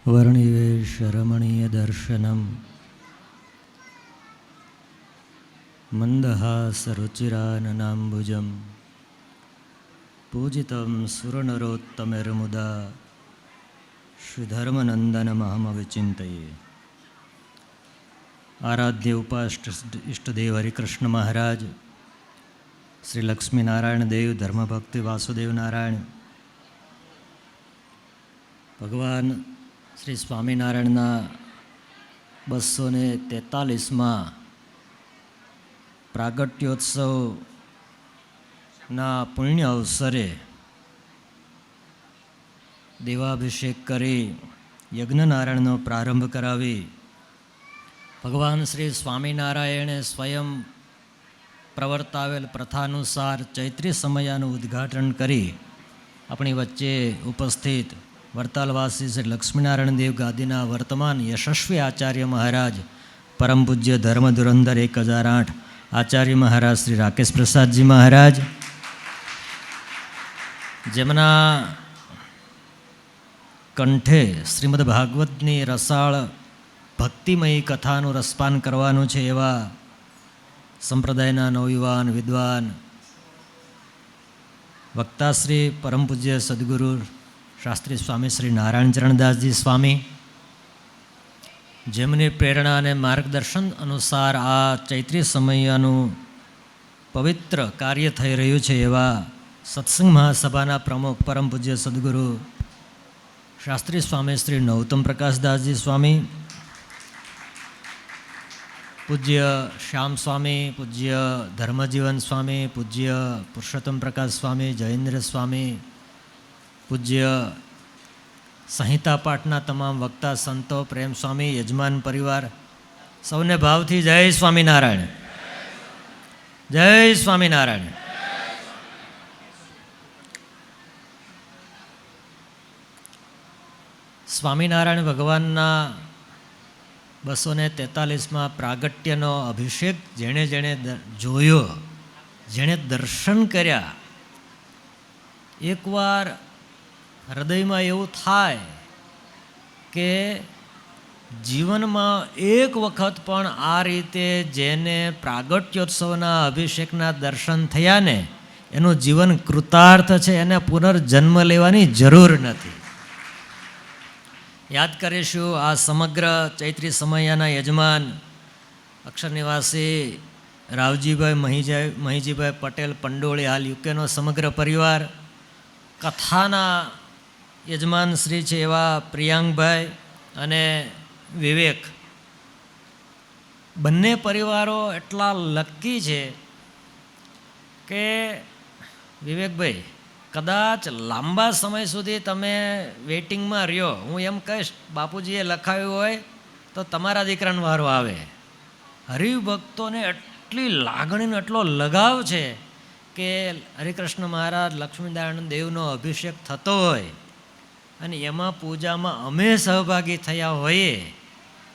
વર્ણિવેશરમણીયદર્શનમ મંદહાસરુચિરાનનાંબુજમ પૂજિતમ સુરનરોત્તમેર્મુદા શ્રીધર્મનંદનમહમવિચિંતયે. આરાધ્ય ઉપાષ્ટ ઇષ્ટદેવ હરિકૃષ્ણ મહારાજ, શ્રી લક્ષ્મીનારાયણ દેવ, ધર્મભક્તિ વાસુદેવ નારાયણ, ભગવાન શ્રી સ્વામિનારાયણના 243માં પ્રાગટ્યોત્સવના પુણ્ય અવસરે દેવાભિષેક કરી યજ્ઞનારાયણનો પ્રારંભ કરાવી ભગવાન શ્રી સ્વામિનારાયણે સ્વયં પ્રવર્તાવેલ પ્રથાનુસાર ચૈત્રી સમયાનું ઉદ્ઘાટન કરી આપણી વચ્ચે ઉપસ્થિત વરતાલવાસી શ્રી લક્ષ્મીનારાયણ દેવ ગાદીના વર્તમાન યશસ્વી આચાર્ય મહારાજ, પરમ પૂજ્ય ધર્મ ધુરંધર 1008 આચાર્ય મહારાજ શ્રી રાકેશ પ્રસાદજી મહારાજ, જેમના કંઠે શ્રીમદ ભાગવતની રસાળ ભક્તિમયી કથાનું રસપાન કરવાનું છે એવા સંપ્રદાયના નવયુવાન વિદ્વાન વક્તાશ્રી પરમ પૂજ્ય સદગુરુ શાસ્ત્રી સ્વામી શ્રી નારાયણ ચરણદાસજી સ્વામી, જેમની પ્રેરણા અને માર્ગદર્શન અનુસાર આ ચૈત્રી સમયનું પવિત્ર કાર્ય થઈ રહ્યું છે એવા સત્સંગ મહાસભાના પ્રમુખ પરમ પૂજ્ય સદગુરુ શાસ્ત્રી સ્વામી શ્રી નૌતમ પ્રકાશદાસજી સ્વામી, પૂજ્ય શ્યામ સ્વામી, પૂજ્ય ધર્મજીવન સ્વામી, પૂજ્ય પુરુષોત્તમ પ્રકાશ સ્વામી, જયેન્દ્ર સ્વામી, પૂજ્ય સંહિતા પાઠના તમામ વક્તા સંતો, પ્રેમ સ્વામી, યજમાન પરિવાર, સૌને ભાવથી જય સ્વામિનારાયણ, જય સ્વામિનારાયણ. સ્વામિનારાયણ ભગવાનના 243માં પ્રાગટ્યનો અભિષેક જેણે જેણે જોયો, જેણે દર્શન કર્યા, એકવાર હૃદયમાં એવું થાય કે જીવનમાં એક વખત પણ આ રીતે જેને પ્રાગટ્યોત્સવના અભિષેકના દર્શન થયા ને એનું જીવન કૃતાર્થ છે, એને પુનર્જન્મ લેવાની જરૂર નથી. યાદ કરીશું આ સમગ્ર ચૈત્રી સમયાના યજમાન અક્ષર નિવાસી રાવજીભાઈ મહીજીભાઈ પટેલ પંડોળી, હાલ યુકેનો સમગ્ર પરિવાર, કથાના યજમાન શ્રી છે એવા પ્રિયાંકભાઈ અને વિવેક, બંને પરિવારો એટલા લકી છે કે વિવેકભાઈ કદાચ લાંબા સમય સુધી તમે વેઇટિંગમાં રહ્યો. હું એમ કહીશ બાપુજીએ લખાવ્યું હોય તો તમારા દીકરાનો વારો આવે. હરિભક્તોને એટલી લાગણીનો એટલો લગાવ છે કે હરિકૃષ્ણ મહારાજ લક્ષ્મીનારાયણ દેવનો અભિષેક થતો હોય અને એમાં પૂજામાં અમે સહભાગી થયા હોઈએ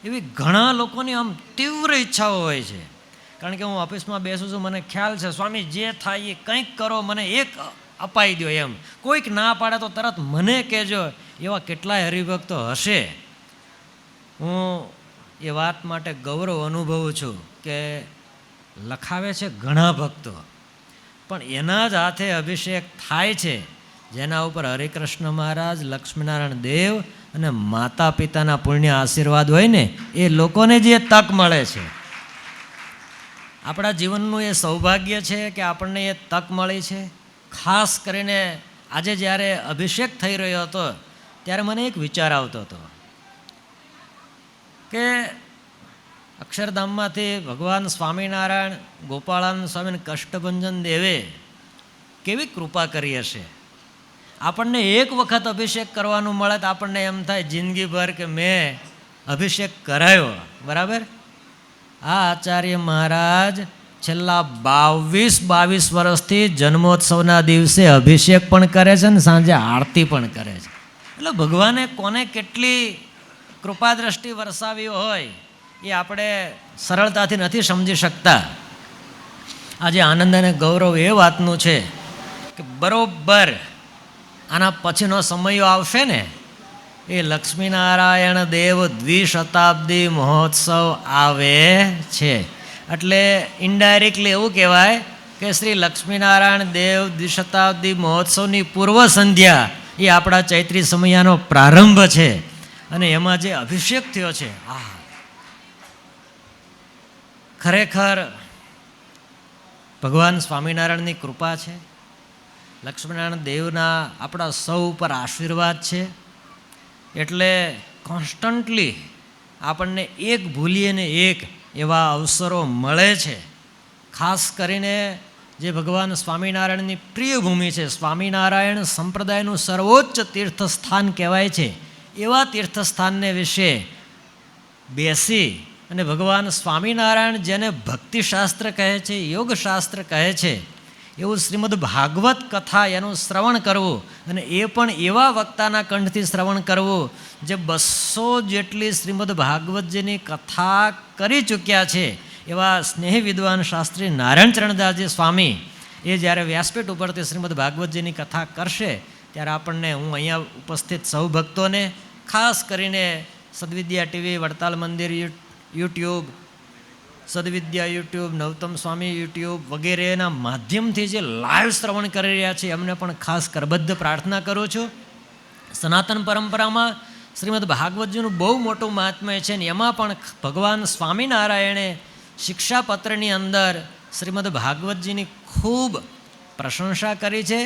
એવી ઘણા લોકોની આમ તીવ્ર ઈચ્છાઓ હોય છે. કારણ કે હું ઓફિસમાં બેસું છું, મને ખ્યાલ છે સ્વામી જે થાય એ કંઈક કરો, મને એક અપાઈ દો એમ. કોઈક ના પાડે તો તરત મને કહેજો, એવા કેટલાય હરિભક્તો હશે. હું એ વાત માટે ગૌરવ અનુભવું છું કે લખાવે છે ઘણા ભક્તો, પણ એના જ હાથે અભિષેક થાય છે જેના ઉપર હરિકૃષ્ણ મહારાજ, લક્ષ્મીનારાયણ દેવ અને માતા પિતાના પુણ્ય આશીર્વાદ હોય ને એ લોકોને જે તક મળે છે. આપણા જીવનનું એ સૌભાગ્ય છે કે આપણને એ તક મળી છે. ખાસ કરીને આજે જ્યારે અભિષેક થઈ રહ્યો હતો ત્યારે મને એક વિચાર આવતો હતો કે અક્ષરધામમાંથી ભગવાન સ્વામિનારાયણ ગોપાળાનંદ સ્વામીને કષ્ટભંજન દેવે કેવી કૃપા કરી હશે. આપણને એક વખત અભિષેક કરવાનું મળે તો આપણને એમ થાય જિંદગીભર કે મેં અભિષેક કરાયો. બરાબર? આ આચાર્ય મહારાજ છેલ્લા 22 વર્ષથી જન્મોત્સવના દિવસે અભિષેક પણ કરે છે ને સાંજે આરતી પણ કરે છે. એટલે ભગવાને કોને કેટલી કૃપા દ્રષ્ટિ વરસાવી હોય એ આપણે સરળતાથી નથી સમજી શકતા. આજે આનંદ અને ગૌરવ એ વાતનું છે કે બરોબર આના પછીનો સમયો આવશે ને એ લક્ષ્મીનારાયણ દેવ દ્વિશતાબ્દી મહોત્સવ આવે છે. એટલે ઇનડાયરેક્ટલી એવું કહેવાય કે શ્રી લક્ષ્મીનારાયણ દેવ દ્વિશતાબ્દી મહોત્સવની પૂર્વ સંધ્યા એ આપણા ચૈત્રી સમયાનો પ્રારંભ છે. અને એમાં જે અભિષેક થયો છે, ખરેખર ભગવાન સ્વામિનારાયણની કૃપા છે. લક્ષ્મીનારાયણ દેવના આપણા સૌ ઉપર આશીર્વાદ છે. એટલે કોન્સ્ટન્ટલી આપણને એક ભૂલીએ ને એક એવા અવસરો મળે છે. ખાસ કરીને જે ભગવાન સ્વામિનારાયણની પ્રિય ભૂમિ છે, સ્વામિનારાયણ સંપ્રદાયનું સર્વોચ્ચ તીર્થસ્થાન કહેવાય છે, એવા તીર્થસ્થાનને વિશે બેસી અને ભગવાન સ્વામિનારાયણ જેને ભક્તિશાસ્ત્ર કહે છે, યોગશાસ્ત્ર કહે છે, એવું શ્રીમદ ભાગવત કથા એનું શ્રવણ કરવું, અને એ પણ એવા વક્તાના કંઠથી શ્રવણ કરવું જે 200 જેટલી શ્રીમદ ભાગવતજીની કથા કરી ચૂક્યા છે. એવા સ્નેહી વિદ્વાન શાસ્ત્રી નારાયણ ચરણદાસજી સ્વામી એ જ્યારે વ્યાસપીઠ ઉપરથી શ્રીમદ ભાગવતજીની કથા કરશે ત્યારે આપણને, હું અહીંયા ઉપસ્થિત સૌ ભક્તોને, ખાસ કરીને સદવિદ્યા ટીવી, વડતાલ મંદિર યુટ્યુબ, સદવિદ્યા યુટ્યુબ, નવતમ સ્વામી યુટ્યુબ વગેરેના માધ્યમથી જે લાઈવ શ્રવણ કરી રહ્યા છે એમને પણ ખાસ કરબદ્ધ પ્રાર્થના કરું છું. સનાતન પરંપરામાં શ્રીમદ ભાગવતજીનું બહુ મોટું મહાત્મ્ય છે, ને એમાં પણ ભગવાન સ્વામિનારાયણે શિક્ષાપત્રની અંદર શ્રીમદ ભાગવતજીની ખૂબ પ્રશંસા કરી છે.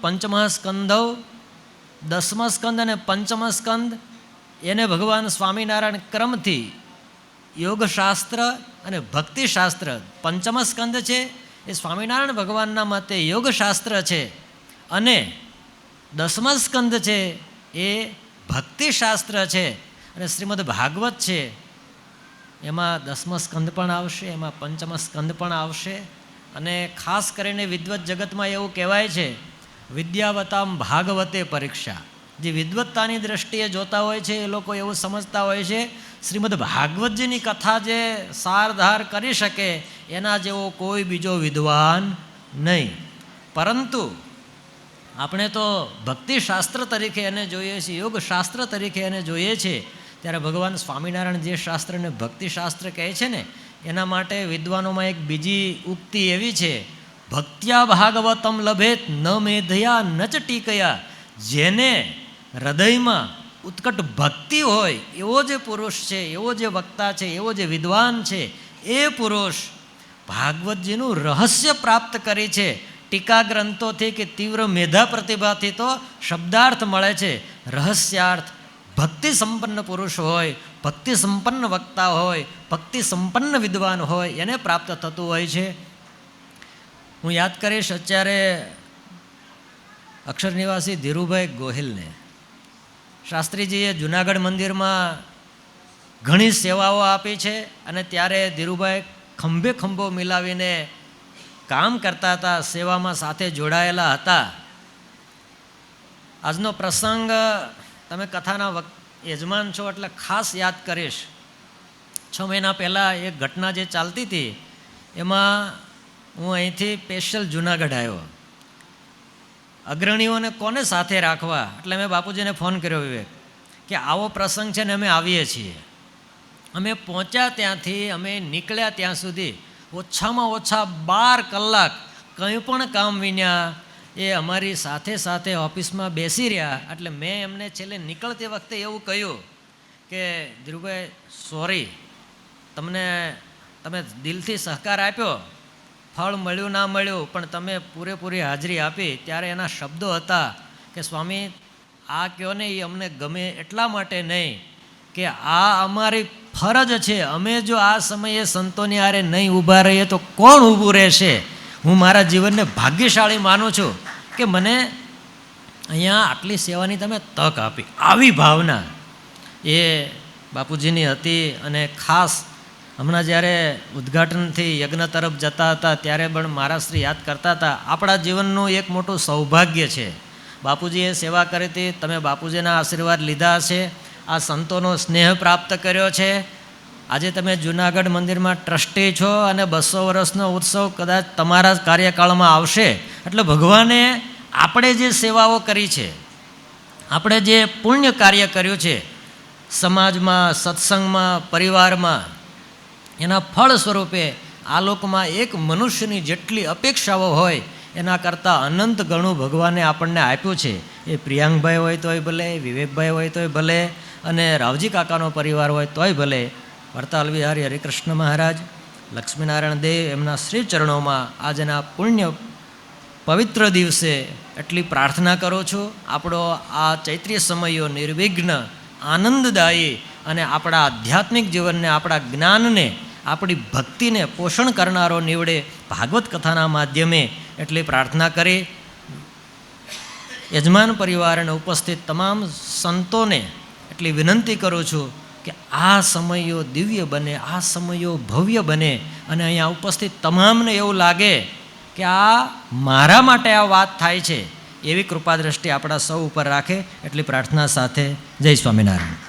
પંચમઃ સ્કંધો, 10મો સ્કંદ અને 5મો સ્કંદ એને ભગવાન સ્વામિનારાયણ ક્રમથી યોગશાસ્ત્ર અને ભક્તિશાસ્ત્ર, 5મો સ્કંદ છે એ સ્વામિનારાયણ ભગવાનના મતે યોગશાસ્ત્ર છે, અને 10મો સ્કંદ છે એ ભક્તિશાસ્ત્ર છે. અને શ્રીમદ ભાગવત છે એમાં 10મો સ્કંદ પણ આવશે, એમાં 5મો સ્કંદ પણ આવશે. અને ખાસ કરીને વિદ્વત જગતમાં એવું કહેવાય છે, વિદ્યાવતામ ભાગવતે પરીક્ષા. જે વિદ્વત્તાની દ્રષ્ટિએ જોતા હોય છે એ લોકો એવું સમજતા હોય છે શ્રીમદ ભાગવતજીની કથા જે સારધાર કરી શકે એના જેવો કોઈ બીજો વિદ્વાન નહીં. પરંતુ આપણે તો ભક્તિશાસ્ત્ર તરીકે એને જોઈએ છીએ, યોગશાસ્ત્ર તરીકે એને જોઈએ છીએ. ત્યારે ભગવાન સ્વામિનારાયણ જે શાસ્ત્રને ભક્તિશાસ્ત્ર કહે છે ને, એના માટે વિદ્વાનોમાં એક બીજી ઉક્તિ એવી છે, ભક્ત્યા ભાગવતમ લભેત ન મેધયા ન ચ ટીકયા. જેને હૃદયમાં ઉત્કટ ભક્તિ હોય એવો જે પુરુષ છે, એવો જે વક્તા છે, એવો જે વિદ્વાન છે, એ પુરુષ ભાગવતજીનું રહસ્ય પ્રાપ્ત કરી છે. ટીકા ગ્રંથોથી કે તીવ્ર મેધા પ્રતિભાથી તો શબ્દાર્થ મળે છે, રહસ્યાર્થ ભક્તિ સંપન્ન પુરુષ હોય, ભક્તિ સંપન્ન વક્તા હોય, ભક્તિ સંપન્ન વિદ્વાન હોય એને પ્રાપ્ત થતું હોય છે. હું યાદ કરીશ અત્યારે અક્ષર નિવાસી ધીરુભાઈ ગોહિલને. શાસ્ત્રીજીએ જુનાગઢ મંદિરમાં ઘણી સેવાઓ આપી છે, અને ત્યારે ધીરુભાઈ ખંભે ખંભો મિલાવીને કામ કરતા હતા, સેવામાં સાથે જોડાયેલા હતા. આજનો પ્રસંગ તમે કથાના યજમાન છો એટલે ખાસ યાદ કરીશ. 6 મહિના પહેલાં એક ઘટના જે ચાલતી હતી એમાં હું અહીંથી સ્પેશિયલ જુનાગઢ આવ્યો. અગ્રણીઓને કોને સાથે રાખવા એટલે મેં બાપુજીને ફોન કર્યો, વિવેક, કે આવો પ્રસંગ છે ને અમે આવીએ છીએ. અમે પહોંચ્યા ત્યાંથી અમે નીકળ્યા ત્યાં સુધી ઓછામાં ઓછા 12 કલાક કંઈ પણ કામ વિના એ અમારી સાથે સાથે ઓફિસમાં બેસી રહ્યા. એટલે મેં એમને છેલ્લે નીકળતી વખતે એવું કહ્યું કે ધીરુભાઈ સોરી, તમે દિલથી સહકાર આપ્યો, ફળ મળ્યું ના મળ્યું, પણ તમે પૂરેપૂરી હાજરી આપી. ત્યારે એના શબ્દો હતા કે સ્વામી આ કહો ને એ અમને ગમે એટલા માટે નહીં કે આ અમારી ફરજ છે. અમે જો આ સમયે સંતોની હારે નહીં ઊભા રહીએ તો કોણ ઊભું રહેશે? હું મારા જીવનને ભાગ્યશાળી માનું છું કે મને અહીંયા આટલી સેવાની તમે તક આપી. આવી ભાવના એ બાપુજીની હતી. અને ખાસ હમણાં જ્યારે ઉદ્ઘાટનથી યજ્ઞ તરફ જતા હતા ત્યારે પણ મારા શ્રી યાદ કરતા હતા, આપણા જીવનનું એક મોટું સૌભાગ્ય છે. બાપુજીએ સેવા કરી હતી, તમે બાપુજીના આશીર્વાદ લીધા છે, આ સંતોનો સ્નેહ પ્રાપ્ત કર્યો છે. આજે તમે જુનાગઢ મંદિરમાં ટ્રસ્ટી છો અને 200 વર્ષનો ઉત્સવ કદાચ તમારા કાર્યકાળમાં આવશે. એટલે ભગવાને આપણે જે સેવાઓ કરી છે, આપણે જે પુણ્ય કાર્ય કર્યું છે સમાજમાં, સત્સંગમાં, પરિવારમાં, એના ફળ સ્વરૂપે આ લોકમાં એક મનુષ્યની જેટલી અપેક્ષાઓ હોય એના કરતાં અનંત ગણું ભગવાને આપણને આપ્યું છે. એ પ્રિયાંકભાઈ હોય તોય ભલે, વિવેકભાઈ હોય તોય ભલે, અને રાવજી કાકાનો પરિવાર હોય તોય ભલે. વરતાલ વિહારી હરિકૃષ્ણ મહારાજ, લક્ષ્મીનારાયણ દેવ, એમના શ્રી ચરણોમાં આજના પુણ્ય પવિત્ર દિવસે એટલી પ્રાર્થના કરું છું, આપણો આ ચૈત્રીય સમયો નિર્વિઘ્ન, આનંદદાયી અને આપણા આધ્યાત્મિક જીવનને, આપણા જ્ઞાનને, આપણી ભક્તિને પોષણ કરનારો નીવડે ભાગવત કથાના માધ્યમે એટલી પ્રાર્થના કરી યજમાન પરિવાર અને ઉપસ્થિત તમામ સંતોને એટલી વિનંતી કરું છું કે આ સમયો દિવ્ય બને, આ સમયો ભવ્ય બને, અને અહીંયા ઉપસ્થિત તમામને એવું લાગે કે આ મારા માટે આ વાત થાય છે, એવી કૃપા દ્રષ્ટિ આપણા સૌ ઉપર રાખે એટલી પ્રાર્થના સાથે જય સ્વામિનારાયણ.